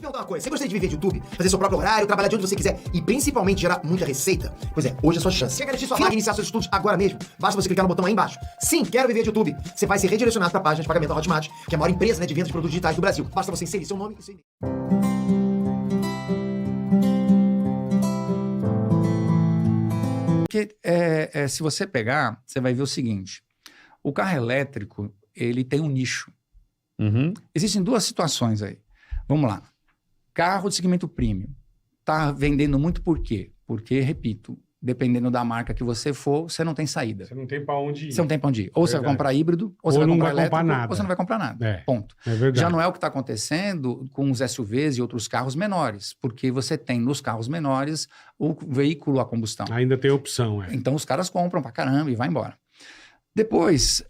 perguntar uma coisa. Você gostaria de viver de YouTube? Fazer seu próprio horário, trabalhar de onde você quiser e principalmente gerar muita receita? Pois é, hoje é a sua chance. Quer garantir sua vaga e iniciar seus estudos agora mesmo? Basta você clicar no botão aí embaixo. Sim, quero viver de YouTube. Você vai ser redirecionado para a página de pagamento da Hotmart, que é a maior empresa de vendas de produtos digitais do Brasil. Basta você inserir seu nome e seu e-mail. Porque se você pegar, você vai ver o seguinte. O carro elétrico, ele tem um nicho. Uhum. Existem duas situações aí. Vamos lá. Carro de segmento premium. Tá vendendo muito por quê? Porque, repito, dependendo da marca que você for, você não tem saída. Você não tem pra onde ir. Você não tem pra onde ir. Ou você vai comprar híbrido, ou você vai não comprar vai elétrico, comprar nada. ou você não vai comprar nada. É. Ponto. É verdade. Já não é o que está acontecendo com os SUVs e outros carros menores, porque você tem nos carros menores o veículo a combustão. Ainda tem opção, é. Então os caras compram pra caramba e vai embora. Depois,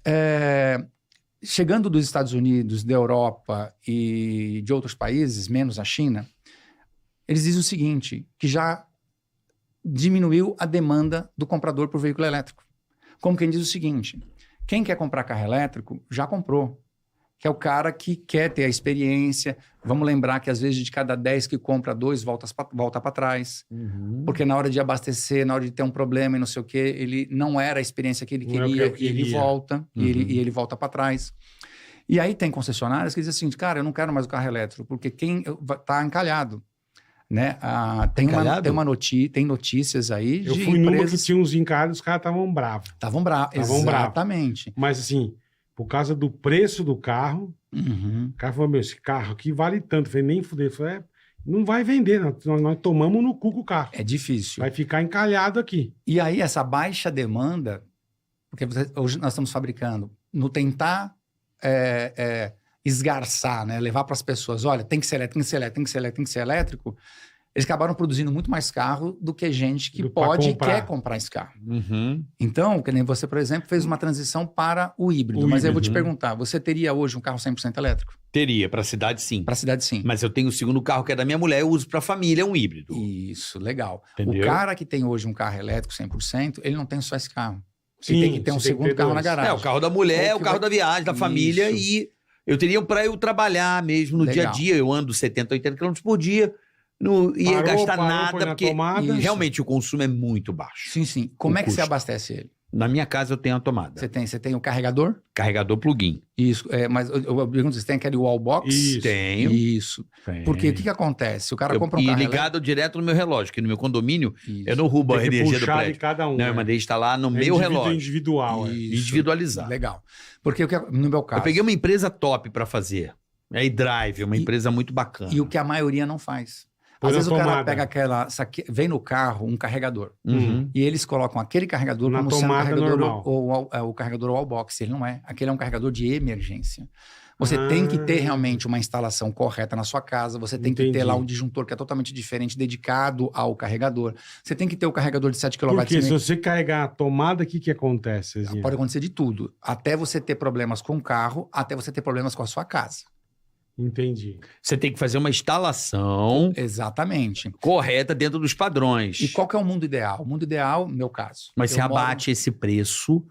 chegando dos Estados Unidos, da Europa e de outros países, menos a China, eles dizem o seguinte, que já diminuiu a demanda do comprador por veículo elétrico. Como quem diz o seguinte, quem quer comprar carro elétrico já comprou, que é o cara que quer ter a experiência. Vamos lembrar que às vezes de cada 10 que compra, 2 volta para trás. Uhum. Porque na hora de abastecer, na hora de ter um problema e não sei o quê, ele não era a experiência que ele Não é o queria, que eu e ele queria. volta, Uhum. e ele volta para trás. E aí tem concessionárias que dizem assim, cara, eu não quero mais o carro elétrico, porque quem tá encalhado. Né? Tem notícias aí Eu de fui numa que empresas... tinha uns encargos, os caras estavam bravos. Estavam bravos, exatamente. Mas assim, por causa do preço do carro, Uhum. o cara falou, meu, esse carro aqui vale tanto. Eu falei, nem fuder. Eu falei, não vai vender, nós tomamos no cu com o carro. É difícil. Vai ficar encalhado aqui. E aí essa baixa demanda, porque hoje nós estamos fabricando, no tentar esgarçar, né? Levar para as pessoas, olha, tem que ser elétrico, tem que ser elétrico, tem que ser elétrico, tem que ser elétrico, eles acabaram produzindo muito mais carro do que gente que pode e quer comprar esse carro. Uhum. Então, que nem você, por exemplo, fez uma transição para o híbrido. Mas eu vou te perguntar, você teria hoje um carro 100% elétrico? Teria, pra cidade sim. Para a cidade, sim. Mas eu tenho o segundo carro que é da minha mulher, eu uso pra família, é um híbrido. Isso, legal. Entendeu? O cara que tem hoje um carro elétrico 100%, ele não tem só esse carro. Sim, Ele tem que ter um você tem que segundo ter carro dois. na garagem. É, o carro da mulher, Ou o que carro vai- da viagem, da família Isso. e eu teria pra eu trabalhar mesmo no dia a Legal. dia. Eu ando 70, 80 km por dia, não ia gastar nada, põe na porque tomada. realmente o consumo é muito baixo. Sim, sim. Como O é que você custo. abastece ele? Na minha casa eu tenho a tomada. Você tem o carregador? Carregador plug-in. Isso. Mas eu pergunto, você tem aquele wall box? Isso. Tenho. Isso. Porque o que acontece? O cara compra um E carro ligado direto no meu relógio, que no meu condomínio elétrico. eu não roubo a Tem que energia do puxar de prédio. cada um. Não, eu né? mandei instalar no É meu relógio. individual. É. Isso. Individualizado. Legal. Porque no meu caso... Eu peguei uma empresa top pra fazer. É a iDrive, uma empresa muito bacana. E o que a maioria não faz. Põe Às na vezes o cara tomada. pega vem no carro um carregador. Uhum. E eles colocam aquele carregador Na como sendo um tomada carregador normal. o carregador wallbox. Ele não é. Aquele é um carregador de emergência. Você Ah. tem que ter realmente uma instalação correta na sua casa. Você tem que ter Entendi. lá um disjuntor que é totalmente diferente, dedicado ao carregador. Você tem que ter o carregador de 7 kW. Porque se você carregar a tomada, o que acontece? Zezinho? Pode acontecer de tudo. Até você ter problemas com o carro, até você ter problemas com a sua casa. Entendi. Você tem que fazer uma instalação Exatamente. correta dentro dos padrões. E qual que é o mundo ideal? O mundo ideal, no meu caso. Mas eu você moro- abate esse preço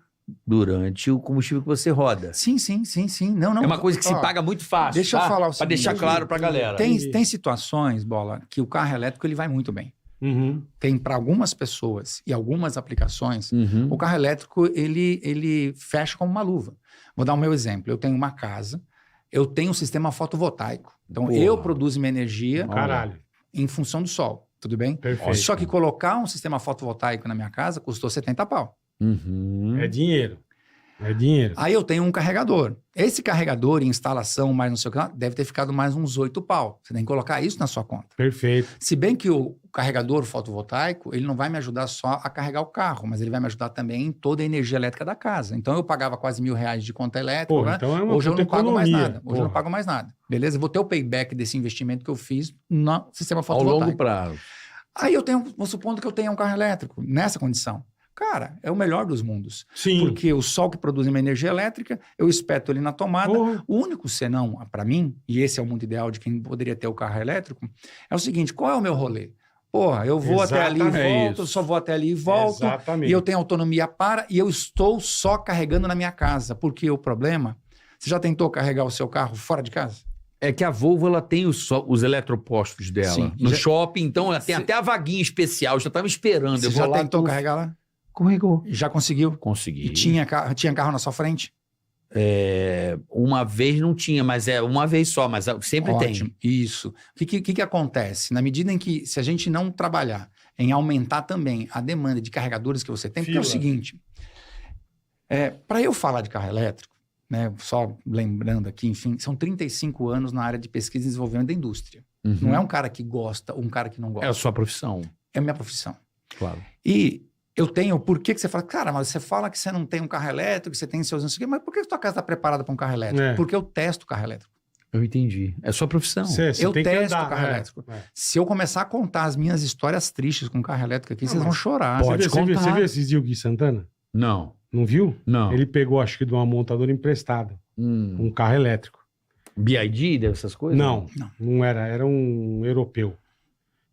durante o combustível que você roda. Sim, sim, sim, sim. Não, É uma coisa que se ó, paga muito fácil. deixa eu tá? falar o Pra seguinte. deixar claro pra galera. Tem situações, Bola, que o carro elétrico ele vai muito bem. Uhum. Tem para algumas pessoas e algumas aplicações, Uhum. o carro elétrico ele fecha como uma luva. Vou dar o meu exemplo. Eu tenho uma casa, eu tenho um sistema fotovoltaico. Então, Porra. eu produzo minha energia Caralho. em função do sol. Tudo bem? Perfeito. Só que colocar um sistema fotovoltaico na minha casa custou 70 pau. Uhum. É dinheiro. É dinheiro. Aí eu tenho um carregador. Esse carregador e instalação, mais não sei o que lá, deve ter ficado mais uns 8 pau. Você tem que colocar isso na sua conta. Perfeito. Se bem que o carregador fotovoltaico, ele não vai me ajudar só a carregar o carro, mas ele vai me ajudar também em toda a energia elétrica da casa. Então eu pagava quase R$1.000 de conta elétrica, Pô, né? então é uma Hoje eu puta não pago mais economia. nada. Hoje eu não Porra. pago mais nada. Beleza? Eu vou ter o payback desse investimento que eu fiz no sistema Ao fotovoltaico. longo prazo. Aí vou supondo que eu tenha um carro elétrico nessa condição. Cara, é o melhor dos mundos. Sim. Porque o sol que produz uma energia elétrica, eu espeto ele na tomada. Porra. O único senão, para mim, e esse é o mundo ideal de quem poderia ter o carro elétrico, é o seguinte, qual é o meu rolê? Porra, eu vou até ali e Exatamente. volto, só vou até ali e volto, Exatamente. e eu tenho autonomia e eu estou só carregando na minha casa. Porque o problema, você já tentou carregar o seu carro fora de casa? É que a Volvo, ela tem os eletropostos dela. Sim. No Já- shopping, então, ela tem Cê- até a vaguinha especial. Eu já tava esperando. Você Eu vou já lá... tentou carregar lá? Carregou. Já conseguiu? Consegui. E tinha carro na sua frente? Uma vez não tinha, mas uma vez só, mas sempre Ótimo. tem. Isso. O que acontece? Na medida em que, se a gente não trabalhar em aumentar também a demanda de carregadores que você tem, porque é o Fila. seguinte, para eu falar de carro elétrico, né, só lembrando aqui, enfim, são 35 anos na área de pesquisa e desenvolvimento da indústria. Uhum. Não é um cara que gosta ou um cara que não gosta. É a sua profissão, É a minha profissão. claro. E eu tenho, por que você fala, cara, mas você fala que você não tem um carro elétrico, que você tem seus não sei o quê, mas por que sua casa está preparada para um carro elétrico? É. Porque eu testo carro elétrico. Eu entendi. É a sua profissão. Você Eu tem que testo andar, carro né? elétrico. Se eu começar a contar as minhas histórias tristes com carro elétrico aqui, Não, vocês vão mas chorar. pode Você viu contar. esses dias o Gui Santana? Não, Não viu? não. Ele pegou, acho que de uma montadora emprestada, um carro elétrico. BID, dessas coisas? Não, não era. Era um europeu.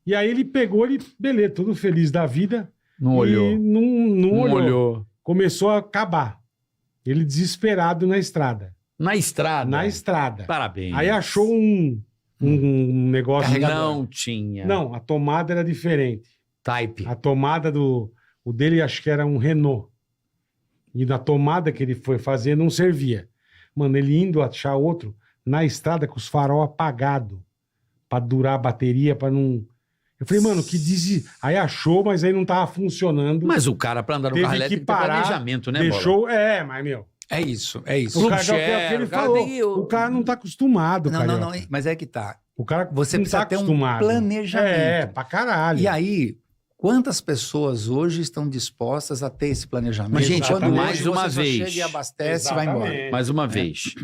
E aí ele pegou, beleza, todo feliz da vida. Não olhou. E não olhou. olhou. Começou a acabar. Ele desesperado na estrada. Na estrada. Na estrada. Parabéns. Aí achou um negócio... Não tinha. Não, a tomada era diferente. Type. A tomada o dele acho que era um Renault. E na tomada que ele foi fazer não servia. Mano, ele indo achar outro na estrada com os farol apagados. Pra durar a bateria, pra não... Eu falei, mano, Aí achou, mas aí não tava funcionando. Mas o cara, pra andar no Teve carro que elétrico, tem parar, planejamento, né, Bola? deixou... Mas, meu... É isso, é isso. O cara, Clube é o que ele share, o cara falou. tem o- O cara não tá acostumado, Não, cara. não, mas é que tá. O cara Você não precisa tá ter um acostumado. planejamento. Pra caralho. E aí, quantas pessoas hoje estão dispostas a ter esse planejamento? Mas, gente, Quando mais hoje uma você só vez. chega e abastece e vai embora. Exatamente. Mais uma vez.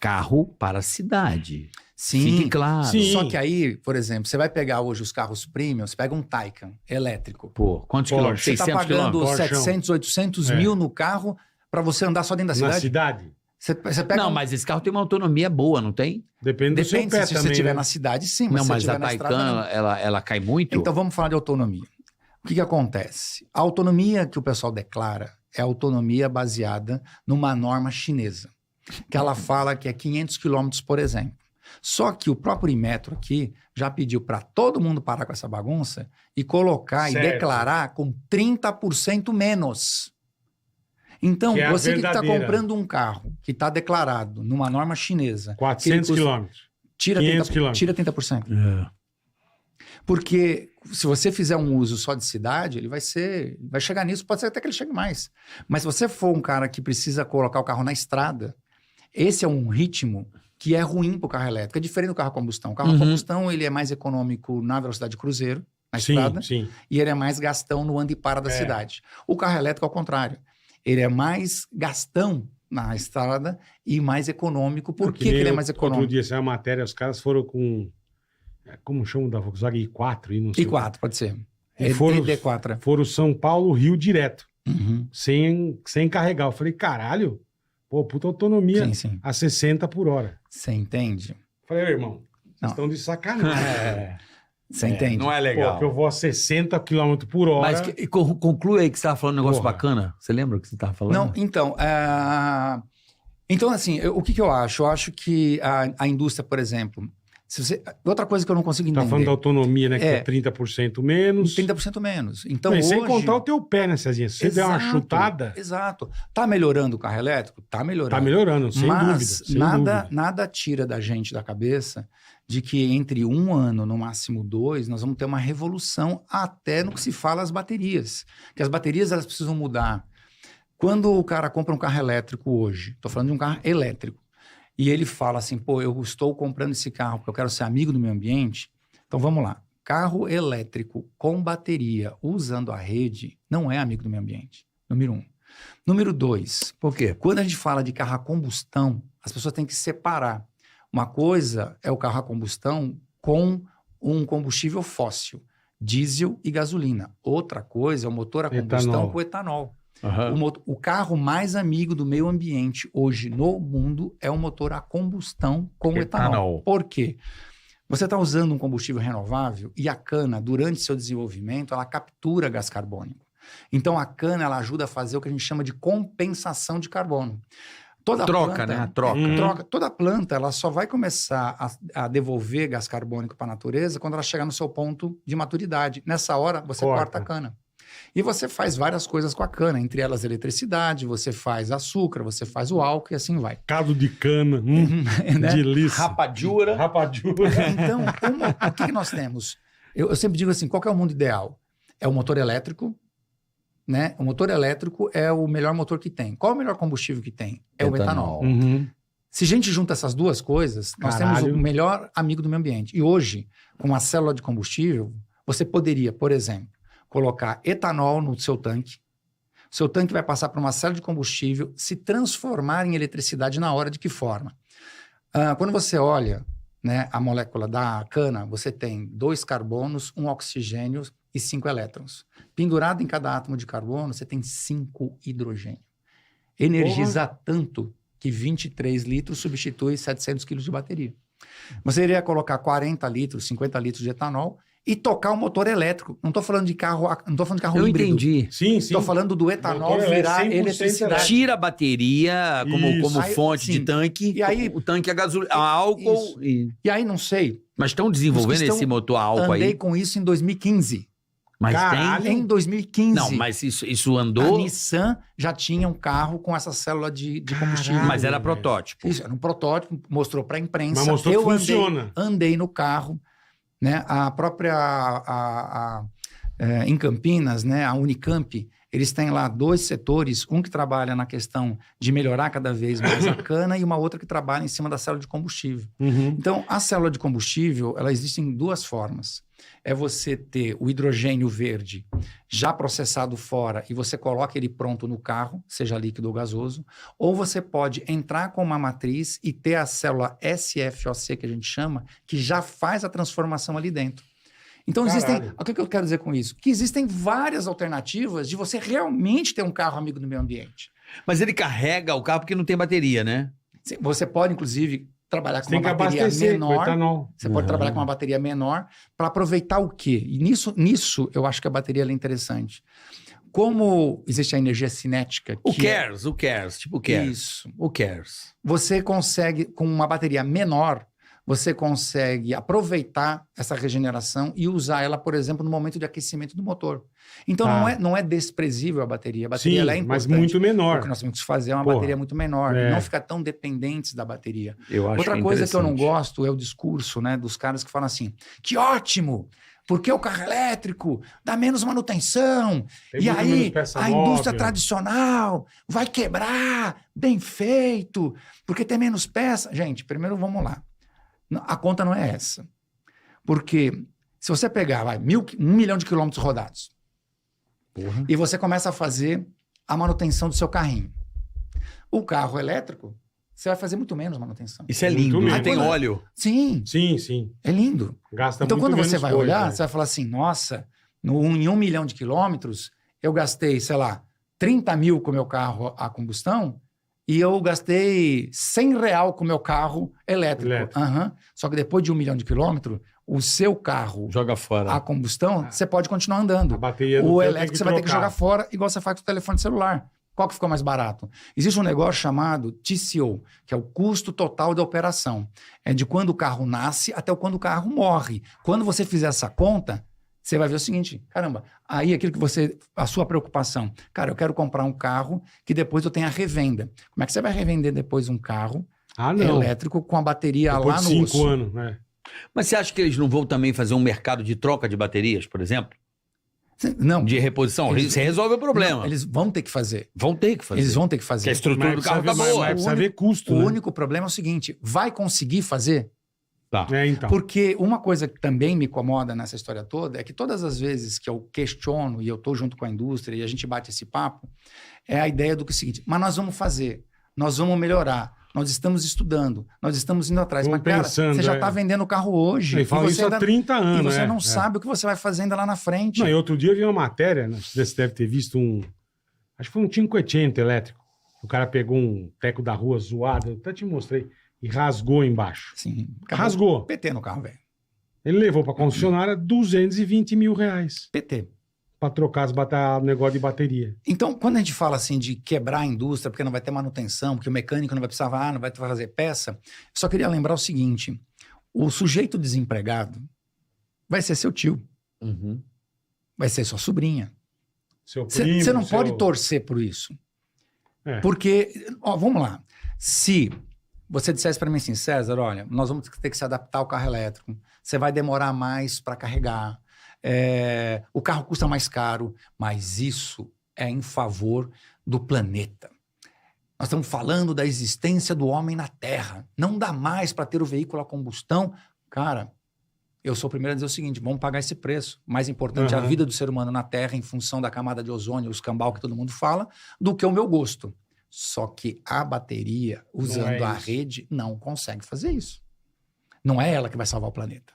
Carro para a cidade. Sim. Fique claro. Sim. Só que aí, por exemplo, você vai pegar hoje os carros premium, você pega um Taycan elétrico. Pô, quantos Pô, quilômetros? Você está 600 pagando quilômetros? Porschão. 700, 800 É. mil no carro para você andar só dentro da Na cidade? cidade? Você pega Não, mas esse carro tem uma autonomia boa, não tem? Depende do seu Depende pé se também, você estiver né? na cidade, sim. Não, se mas você a estiver na estrada, Taycan, não. ela cai muito? Então vamos falar de autonomia. O que acontece? A autonomia que o pessoal declara é a autonomia baseada numa norma chinesa, que ela fala que é 500 quilômetros, por exemplo. Só que o próprio Inmetro aqui já pediu para todo mundo parar com essa bagunça e colocar Certo. e declarar com 30% menos. Então, Que é a você que está verdadeira. comprando um carro que está declarado numa norma chinesa, 400 que ele custa- quilômetros. tira 500 30%. quilômetros. Tira 30%. É. Porque se você fizer um uso só de cidade, ele vai chegar nisso, pode ser até que ele chegue mais. Mas se você for um cara que precisa colocar o carro na estrada, esse é um ritmo que é ruim para o carro elétrico. É diferente do carro a combustão. O carro a Uhum. combustão ele é mais econômico na velocidade de cruzeiro, na estrada, Sim. e ele é mais gastão no anda e para da É. cidade. O carro elétrico, ao contrário, ele é mais gastão na estrada e mais econômico. Por que ele é mais Outro econômico? dia saiu uma matéria, os caras foram com... Como chama da Volkswagen? I4 e não sei. I4, pode ser. E foram- ED4. Foram São Paulo, Rio direto. Uhum. Sem carregar. Eu falei, caralho, pô, puta autonomia Sim, sim. a 60 por hora. Você entende? Eu falei, irmão, vocês Não. estão de sacanagem. Você entende? Não é Pô, legal. que eu vou a 60 km por hora. Mas conclui aí que você estava falando um negócio Porra. bacana. Você lembra o que você estava falando? Não, então, então assim, o que eu acho? Eu acho que a indústria, por exemplo, outra coisa que eu não consigo Tá entender, falando da autonomia, né? Que é É. 30% menos. 30% menos. Então, Não, e hoje... sem contar o teu pé, né, Cezinha? Se você der uma Exato, chutada, Exato. Tá melhorando o carro elétrico? Tá melhorando. tá melhorando, sem Mas dúvida. Sem dúvida. nada tira da gente da cabeça de que entre 1 ano, no máximo 2, nós vamos ter uma revolução até no que se fala as baterias. Que as baterias elas precisam mudar. Quando o cara compra um carro elétrico hoje, estou falando de um carro elétrico, e ele fala assim, pô, eu estou comprando esse carro porque eu quero ser amigo do meio ambiente. Então vamos lá. Carro elétrico com bateria usando a rede não é amigo do meio ambiente. Número 1. Número 2. Por quê? Quando a gente fala de carro a combustão, as pessoas têm que separar. Uma coisa é o carro a combustão com um combustível fóssil, diesel e gasolina. Outra coisa é o motor a combustão Etanol. com etanol. Aham. O carro mais amigo do meio ambiente hoje no mundo é o motor a combustão com etanol. Etanol. Por quê? Você está usando um combustível renovável e a cana, durante seu desenvolvimento, ela captura gás carbônico. Então, a cana ela ajuda a fazer o que a gente chama de compensação de carbono. Toda Troca, planta, né? Troca. troca. Toda planta ela só vai começar a devolver gás carbônico para a natureza quando ela chegar no seu ponto de maturidade. Nessa hora, você corta a cana. E você faz várias coisas com a cana, entre elas eletricidade, você faz açúcar, você faz o álcool e assim vai. Caldo de cana, Né? delícia. Rapadura. Então, o que nós temos? Eu sempre digo assim, qual que é o mundo ideal? É o motor elétrico, né? O motor elétrico é o melhor motor que tem. Qual é o melhor combustível que tem? É o etanol. Uhum. Se a gente junta essas duas coisas, nós temos o melhor amigo do meio ambiente. E hoje, com a célula de combustível, você poderia, por exemplo, colocar etanol no seu tanque. O seu tanque vai passar por uma célula de combustível, se transformar em eletricidade na hora. De que forma? Quando você olha, né, a molécula da cana, você tem 2 carbonos, 1 oxigênio e 5 elétrons. Pendurado em cada átomo de carbono, você tem 5 hidrogênio. Energiza tanto que 23 litros substitui 700 quilos de bateria. Você iria colocar 40 litros, 50 litros de etanol e tocar um motor elétrico. Não estou falando de carro, não estou falando de carro Eu híbrido. entendi. Sim. Estou falando do etanol Motor virar 100% eletricidade. Tira a bateria como Aí, fonte de sim. tanque. E aí- o tanque é gasolina, álcool. Isso. E aí, não sei, Mas estão desenvolvendo Os que estão- esse motor a álcool andei aí. com isso em 2015. Mas Caralho. tem. Em 2015. Não, mas isso a andou. Nissan já tinha um carro com essa célula de combustível. Caralho. Mas era velho. protótipo. Isso, era um protótipo, mostrou para a imprensa. Mas mostrou que Eu funciona. andei no carro, né? A própria em Campinas, né? A Unicamp, eles têm lá 2 setores, um que trabalha na questão de melhorar cada vez mais a cana e uma outra que trabalha em cima da célula de combustível. Uhum. Então, a célula de combustível, ela existe em 2 formas. É você ter o hidrogênio verde já processado fora e você coloca ele pronto no carro, seja líquido ou gasoso, ou você pode entrar com uma matriz e ter a célula SFOC, que a gente chama, que já faz a transformação ali dentro. Então, Caralho. o que eu quero dizer com isso? Que existem várias alternativas de você realmente ter um carro amigo do meio ambiente. Mas ele carrega o carro porque não tem bateria, né? Você pode, inclusive, trabalhar com Tem uma que bateria abastecer com menor. etanol. Você pode trabalhar com uma bateria menor para aproveitar o quê? E nisso eu acho que a bateria ela é interessante. Como existe a energia cinética... O que cares, o cares, tipo o cares. Isso. O cares. Você consegue, com uma bateria menor, você consegue aproveitar essa regeneração e usar ela, por exemplo, no momento de aquecimento do motor. Então, não é desprezível a bateria. A bateria Sim, ela é mas importante. muito menor. O que nós temos que fazer é uma Porra. bateria muito menor. É. Não ficar tão dependentes da bateria. Eu acho Outra coisa que eu não interessante. gosto é o discurso, né, dos caras que falam assim, que ótimo, porque o carro elétrico dá menos manutenção, Tem e muito aí menos peça a indústria móvel. tradicional vai quebrar, bem feito, porque tem menos peça. Gente, primeiro vamos lá. A conta não é essa. Porque se você pegar 1 milhão de quilômetros rodados Porra. e você começa a fazer a manutenção do seu carrinho, o carro elétrico, você vai fazer muito menos manutenção. Isso é Muito lindo. menos. Não tem Aí, óleo. Sim, Sim. é lindo. Gasta Então, muito quando você menos vai coisa, olhar, né? você vai falar assim, nossa, em 1 milhão de quilômetros, eu gastei, sei lá, 30 mil com o meu carro a combustão e eu gastei R$100 com o meu carro elétrico. Aham. Só que depois de 1 milhão de quilômetros, o seu carro Joga fora. a combustão, você pode continuar andando. A bateria do O teu tem elétrico você vai ter que trocar. jogar fora, igual você faz com o telefone celular. Qual que ficou mais barato? Existe um negócio chamado TCO, que é o custo total da operação. É de quando o carro nasce até quando o carro morre. Quando você fizer essa conta, você vai ver o seguinte, caramba, aí aquilo que a sua preocupação, cara, eu quero comprar um carro que depois eu tenha revenda. Como é que você vai revender depois um carro elétrico com a bateria Depois lá de no 5 osso? anos, né? Mas você acha que eles não vão também fazer um mercado de troca de baterias, por exemplo? Não. De reposição? Eles- Você resolve o problema. Não, eles vão ter que fazer. Vão ter que fazer. Eles vão ter que Porque fazer. a estrutura Mas do carro tá precisa ver- boa. mas precisa ver custo, O né? único problema é o seguinte, vai conseguir fazer? Tá. É, então. Porque uma coisa que também me incomoda nessa história toda é que todas as vezes que eu questiono e eu estou junto com a indústria e a gente bate esse papo, é a ideia do que é o seguinte, mas nós vamos fazer, nós vamos melhorar, nós estamos estudando, nós estamos indo atrás. Vamos Mas, cara, pensando, você já é. está vendendo o carro hoje. Ele fala e isso você há 30 anos, E você né? não É. sabe o que você vai fazer ainda lá na frente. Não, e outro dia eu vi uma matéria, não sei se você deve ter visto acho que foi um 500 elétrico. O cara pegou um teco da rua zoado, eu até te mostrei, e rasgou embaixo. Sim, Rasgou. PT no carro, velho. Ele levou pra concessionária R$220 mil. PT. pra trocar o negócio de bateria. Então, quando a gente fala assim de quebrar a indústria, porque não vai ter manutenção, porque o mecânico não vai precisar, não vai fazer peça, eu só queria lembrar o seguinte: o sujeito desempregado vai ser seu tio, vai ser sua sobrinha. Seu primo, Você não pode torcer por isso. É. Porque, ó, vamos lá. Se você dissesse para mim assim, César, olha, nós vamos ter que se adaptar ao carro elétrico, você vai demorar mais para carregar, o carro custa mais caro, mas isso é em favor do planeta. Nós estamos falando da existência do homem na Terra. Não dá mais para ter o veículo a combustão. Cara, eu sou o primeiro a dizer o seguinte, vamos pagar esse preço. Mais importante é a vida do ser humano na Terra em função da camada de ozônio, o escambau que todo mundo fala, do que o meu gosto. Só que a bateria, usando a rede, não consegue fazer isso. Não é ela que vai salvar o planeta.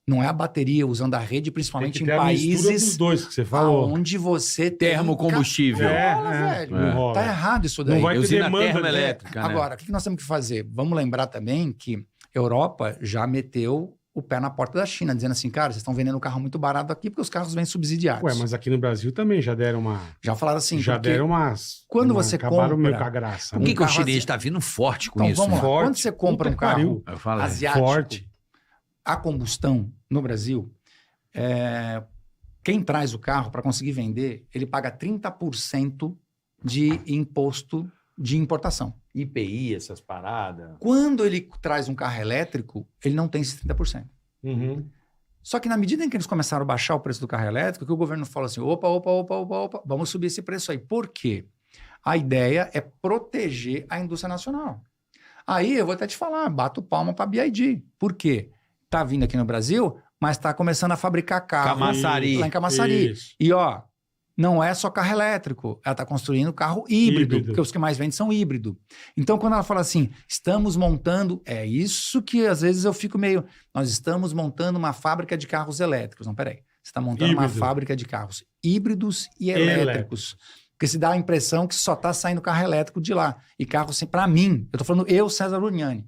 Não é a bateria usando a rede, principalmente em países dos dois que você falou. onde você tem termocombustível. velho. Não rola. Tá errado isso daí. Não vai ter Usina demanda, termoelétrica, né? Agora, o que nós temos que fazer? Vamos lembrar também que a Europa já meteu o pé na porta da China, dizendo assim, cara, vocês estão vendendo um carro muito barato aqui porque os carros vêm subsidiados. Ué, mas aqui no Brasil também já deram uma... Já falaram assim, Já porque deram umas... quando você acabaram compra- meio com a graça. Por que, Um que o carro chinês assim- está vindo forte com então, isso? vamos lá. né? Forte. Quando você compra Puta um carro pariu. Eu falei. asiático, Forte. a combustão no Brasil, quem traz o carro para conseguir vender, ele paga 30% de imposto de importação. IPI, essas paradas. Quando ele traz um carro elétrico, ele não tem esses 30%. Uhum. Só que na medida em que eles começaram a baixar o preço do carro elétrico, que o governo falou assim, opa, vamos subir esse preço aí. Por quê? A ideia é proteger a indústria nacional. Aí eu vou até te falar, bato palma para a BYD. Por quê? Tá vindo aqui no Brasil, mas está começando a fabricar carro Camaçari. lá em Camaçari. Isso. E ó, não é só carro elétrico, ela está construindo carro híbrido, porque os que mais vendem são híbrido. Então, quando ela fala assim, estamos montando, é isso que às vezes eu fico meio, nós estamos montando uma fábrica de carros elétricos. Não, peraí, você está montando uma Híbrido. fábrica de carros híbridos e elétricos. Porque se dá a impressão que só está saindo carro elétrico de lá. E carro, assim, para mim, eu estou falando eu, César Uriani,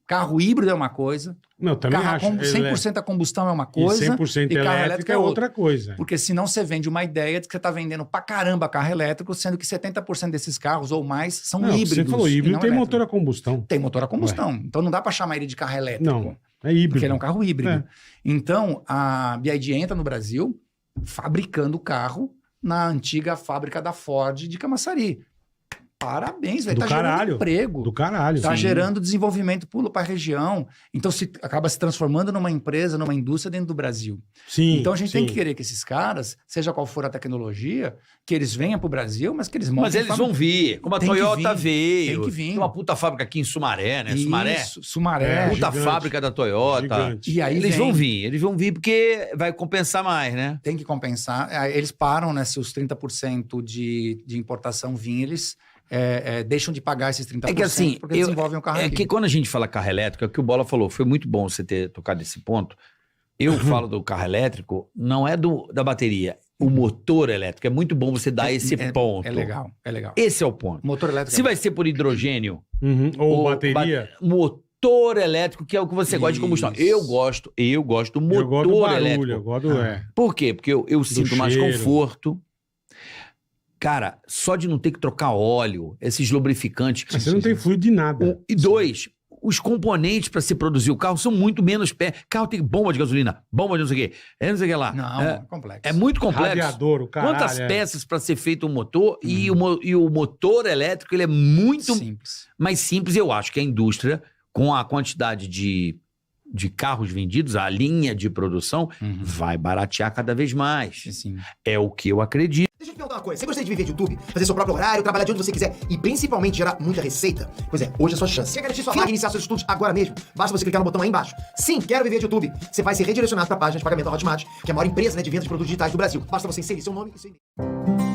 carro híbrido é uma coisa, Não, também carro acho. 100% a combustão é uma E coisa, 100% e carro elétrica elétrico é é outra coisa. porque senão você vende uma ideia de que você está vendendo pra caramba carro elétrico, sendo que 70% desses carros ou mais são Não, híbridos. você falou e híbrido, não tem elétricos. motor a combustão. Tem motor a combustão. Então não dá para chamar ele de carro elétrico. Não, é híbrido. Porque ele é um carro híbrido. É. Então a BYD entra no Brasil fabricando o carro na antiga fábrica da Ford de Camaçari. Parabéns, velho. Do Tá caralho. gerando emprego. Do caralho. Tá sim. gerando desenvolvimento para a região. Então acaba se transformando numa empresa, numa indústria dentro do Brasil. Sim, Então a gente tem sim. que querer que esses caras, seja qual for a tecnologia, que eles venham para o Brasil, mas que eles montem Mas eles vão vir, como a Tem que Toyota vir, veio. tem que vir. Tem uma puta fábrica aqui em Sumaré, né? Sumaré. Isso, Sumaré. É, Puta gigante. fábrica da Toyota. Gigante. E aí Eles vem. vão vir porque vai compensar mais, né? Tem que compensar. Aí eles param, né? Se os 30% de importação vir, eles deixam de pagar esses 30%, É que assim, porque desenvolvem o carro É aqui. que quando a gente fala carro elétrico, é o que o Bola falou, foi muito bom você ter tocado esse ponto. Eu falo do carro elétrico, não é da bateria, o motor elétrico. É muito bom você dar esse ponto. É legal, é legal. Esse é o ponto. Motor elétrico. Se vai ser por hidrogênio, Uhum. Ou bateria. motor elétrico, que é o que você gosta de combustão. Isso. Eu gosto do Eu gosto do motor barulho, elétrico. eu gosto do... Por quê? Porque eu sinto mais cheiro. conforto. Cara, só de não ter que trocar óleo, esses lubrificantes. Mas você não tem fluido de nada. E dois, os componentes para se produzir o carro são muito menos. Carro tem bomba de gasolina, bomba de não sei o quê, não sei o que lá. Não, é complexo. É muito complexo. Radiador, o caralho. Quantas peças para ser feito um motor e o motor elétrico ele é muito simples. mais simples. Eu acho que a indústria, com a quantidade de carros vendidos, a linha de produção, vai baratear cada vez mais. Sim. É o que eu acredito. Deixa eu te perguntar uma coisa. Você gostaria de viver de YouTube, fazer seu próprio horário, trabalhar de onde você quiser e principalmente gerar muita receita? Pois é, hoje é a sua chance. Quer garantir sua vaga e iniciar seus estudos agora mesmo? Basta você clicar no botão aí embaixo. Sim, quero viver de YouTube. Você vai ser redirecionado para a página de pagamento da Hotmart, que é a maior empresa de vendas de produtos digitais do Brasil. Basta você inserir seu nome e seu e-mail.